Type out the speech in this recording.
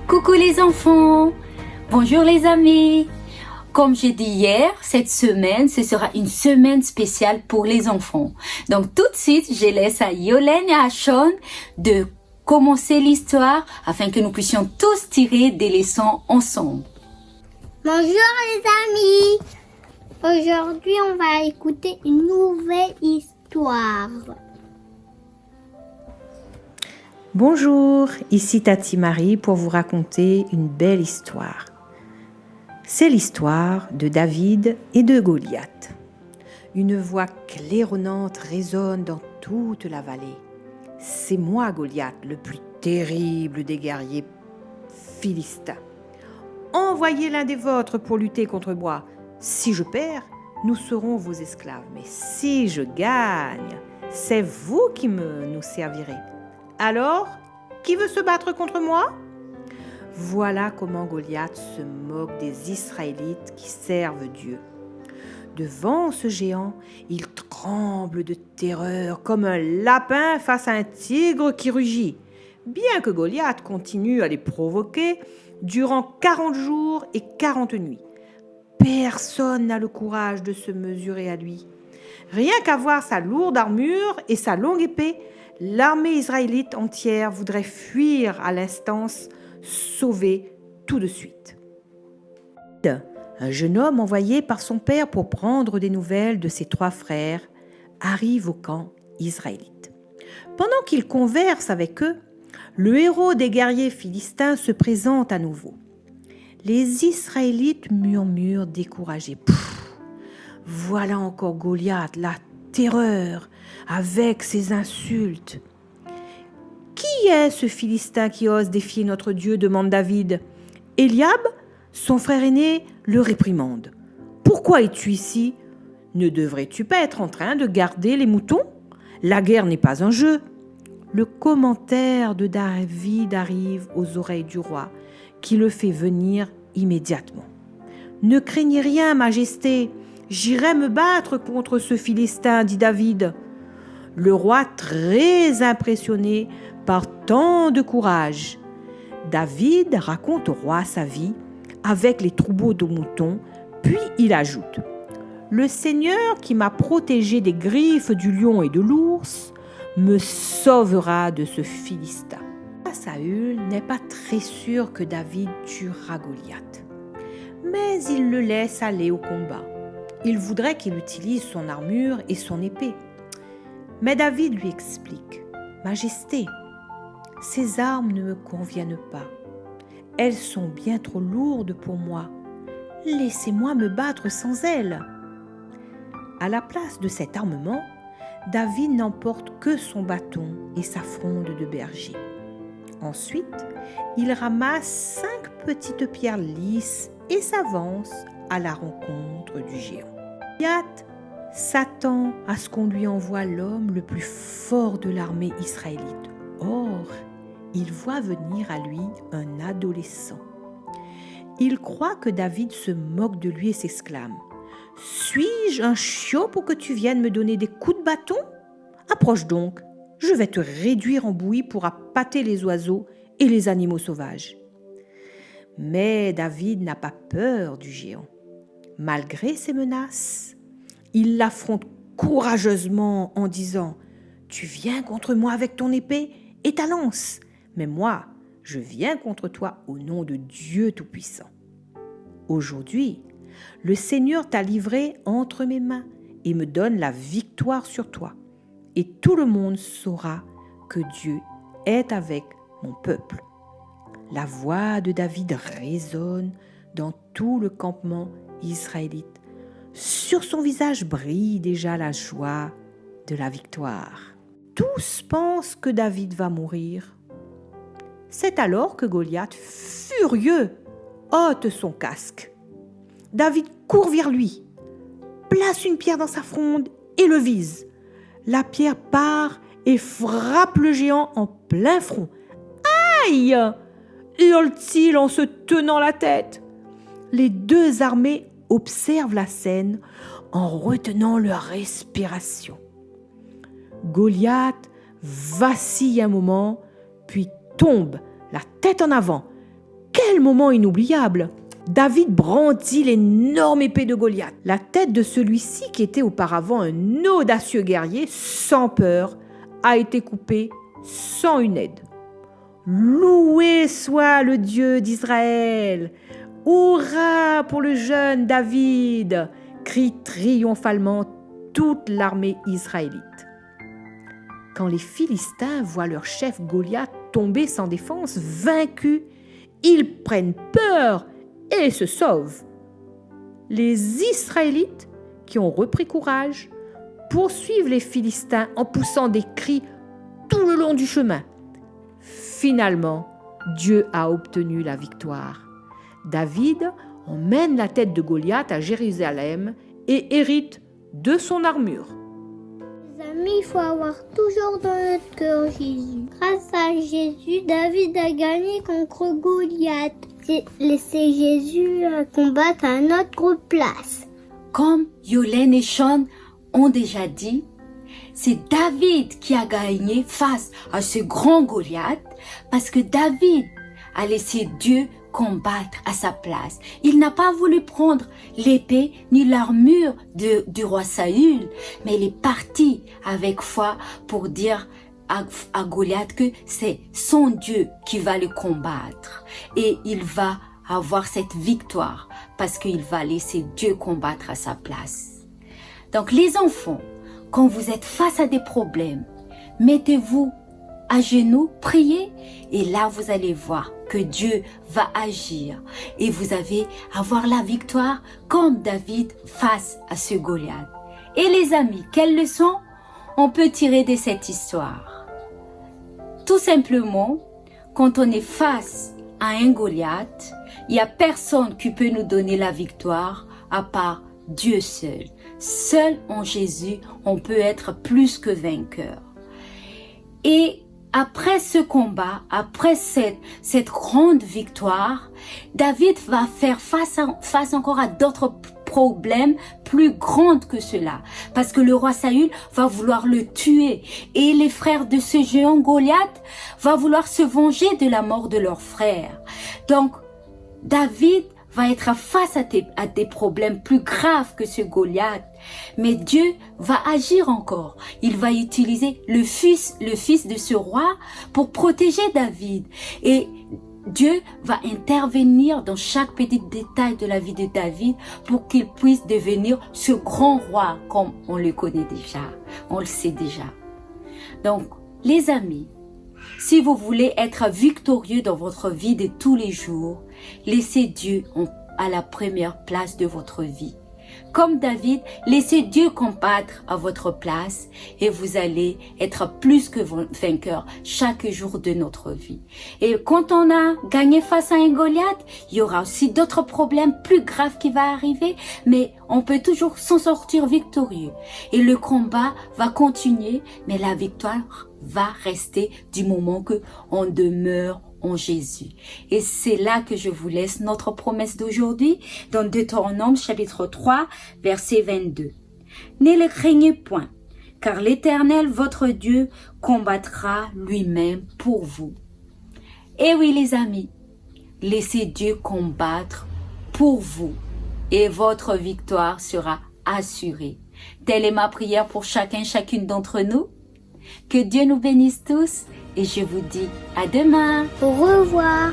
Coucou les enfants, bonjour les amis. Comme j'ai dit hier, cette semaine, ce sera une semaine spéciale pour les enfants. Donc tout de suite, je laisse à Yolène et à Sean de commencer l'histoire afin que nous puissions tous tirer des leçons ensemble. Bonjour les amis. Aujourd'hui, on va écouter une nouvelle histoire. Bonjour, ici Tati Marie pour vous raconter une belle histoire. C'est l'histoire de David et de Goliath. Une voix claironnante résonne dans toute la vallée. C'est moi, Goliath, le plus terrible des guerriers philistins. Envoyez l'un des vôtres pour lutter contre moi. Si je perds, nous serons vos esclaves. Mais si je gagne, c'est vous qui nous servirez. Alors, qui veut se battre contre moi ? Voilà comment Goliath se moque des Israélites qui servent Dieu. Devant ce géant, il tremble de terreur comme un lapin face à un tigre qui rugit. Bien que Goliath continue à les provoquer durant 40 jours et 40 nuits. Personne n'a le courage de se mesurer à lui. Rien qu'à voir sa lourde armure et sa longue épée, l'armée israélite entière voudrait fuir à l'instance, sauvée tout de suite. Un jeune homme envoyé par son père pour prendre des nouvelles de ses 3 frères arrive au camp israélite. Pendant qu'il converse avec eux, le héros des guerriers philistins se présente à nouveau. Les Israélites murmurent découragés. Voilà encore Goliath, la terreur, avec ses insultes. Qui est ce Philistin qui ose défier notre Dieu ? Demande David. Eliab, son frère aîné, le réprimande. Pourquoi es-tu ici ? Ne devrais-tu pas être en train de garder les moutons ? La guerre n'est pas un jeu. Le commentaire de David arrive aux oreilles du roi, qui le fait venir immédiatement. Ne craignez rien, Majesté, j'irai me battre contre ce Philistin, dit David. Le roi, très impressionné par tant de courage. David raconte au roi sa vie avec les troupeaux de moutons, puis il ajoute « Le Seigneur qui m'a protégé des griffes du lion et de l'ours me sauvera de ce Philistin. » Saül n'est pas très sûr que David tuera Goliath, mais il le laisse aller au combat. Il voudrait qu'il utilise son armure et son épée. Mais David lui explique « Majesté, ces armes ne me conviennent pas. Elles sont bien trop lourdes pour moi. Laissez-moi me battre sans elles. » À la place de cet armement, David n'emporte que son bâton et sa fronde de berger. Ensuite, il ramasse 5 petites pierres lisses et s'avance à la rencontre du géant. Goliath s'attend à ce qu'on lui envoie l'homme le plus fort de l'armée israélite. Or, il voit venir à lui un adolescent. Il croit que David se moque de lui et s'exclame « Suis-je un chiot pour que tu viennes me donner des coups de bâton ? Approche donc, je vais te réduire en bouillie pour appâter les oiseaux et les animaux sauvages. » Mais David n'a pas peur du géant. Malgré ses menaces, il l'affronte courageusement en disant « Tu viens contre moi avec ton épée et ta lance, mais moi, je viens contre toi au nom de Dieu Tout-Puissant. Aujourd'hui, le Seigneur t'a livré entre mes mains et me donne la victoire sur toi. Et tout le monde saura que Dieu est avec mon peuple. » La voix de David résonne dans tout le campement israélite. Sur son visage brille déjà la joie de la victoire. Tous pensent que David va mourir. C'est alors que Goliath, furieux, ôte son casque. David court vers lui, place une pierre dans sa fronde et le vise. La pierre part et frappe le géant en plein front. « Aïe !» hurle-t-il en se tenant la tête. Les 2 armées observent la scène en retenant leur respiration. Goliath vacille un moment, puis tombe la tête en avant, quel moment inoubliable! David brandit l'énorme épée de Goliath. La tête de celui-ci, qui était auparavant un audacieux guerrier, sans peur, a été coupée sans une aide. Loué soit le Dieu d'Israël! Hurrah pour le jeune David! Crie triomphalement toute l'armée israélite. Quand les Philistins voient leur chef Goliath tomber sans défense, vaincu, ils prennent peur et se sauvent. Les Israélites, qui ont repris courage, poursuivent les Philistins en poussant des cris tout le long du chemin. Finalement, Dieu a obtenu la victoire. David emmène la tête de Goliath à Jérusalem et hérite de son armure. Les amis, il faut avoir toujours dans notre cœur Jésus. Grâce à Jésus, David a gagné contre Goliath. Laissez Jésus combattre à notre place. Comme Yolène et Sean ont déjà dit, c'est David qui a gagné face à ce grand Goliath parce que David a laissé Dieu combattre à sa place. Il n'a pas voulu prendre l'épée ni l'armure du roi Saül, mais il est parti avec foi pour dire à Goliath que c'est son Dieu qui va le combattre et il va avoir cette victoire parce qu'il va laisser Dieu combattre à sa place. Donc les enfants, quand vous êtes face à des problèmes, mettez-vous à genoux, priez et là vous allez voir que Dieu va agir et vous allez avoir la victoire comme David face à ce Goliath. Et les amis, quelle leçon on peut tirer de cette histoire? Tout simplement, quand on est face à un Goliath, il n'y a personne qui peut nous donner la victoire à part Dieu seul. Seul en Jésus, on peut être plus que vainqueur. Et après ce combat, après cette grande victoire, David va faire face encore à d'autres problèmes plus grands que cela. Parce que le roi Saül va vouloir le tuer. Et les frères de ce géant Goliath vont vouloir se venger de la mort de leur frère. Donc, David va être face à des problèmes plus graves que ce Goliath. Mais Dieu va agir encore. Il va utiliser le fils de ce roi pour protéger David. Et Dieu va intervenir dans chaque petit détail de la vie de David pour qu'il puisse devenir ce grand roi comme on le connaît déjà. On le sait déjà. Donc, les amis, si vous voulez être victorieux dans votre vie de tous les jours, laissez Dieu à la première place de votre vie. Comme David, laissez Dieu combattre à votre place et vous allez être plus que vainqueur chaque jour de notre vie. Et quand on a gagné face à un Goliath, il y aura aussi d'autres problèmes plus graves qui vont arriver, mais on peut toujours s'en sortir victorieux. Et le combat va continuer, mais la victoire va rester du moment que on demeure en Jésus. Et c'est là que je vous laisse notre promesse d'aujourd'hui dans Deutéronome chapitre 3 verset 22. Ne le craignez point, car l'Éternel votre Dieu combattra lui-même pour vous. Et oui les amis, laissez Dieu combattre pour vous et votre victoire sera assurée. Telle est ma prière pour chacune d'entre nous. Que Dieu nous bénisse tous et je vous dis à demain. Au revoir.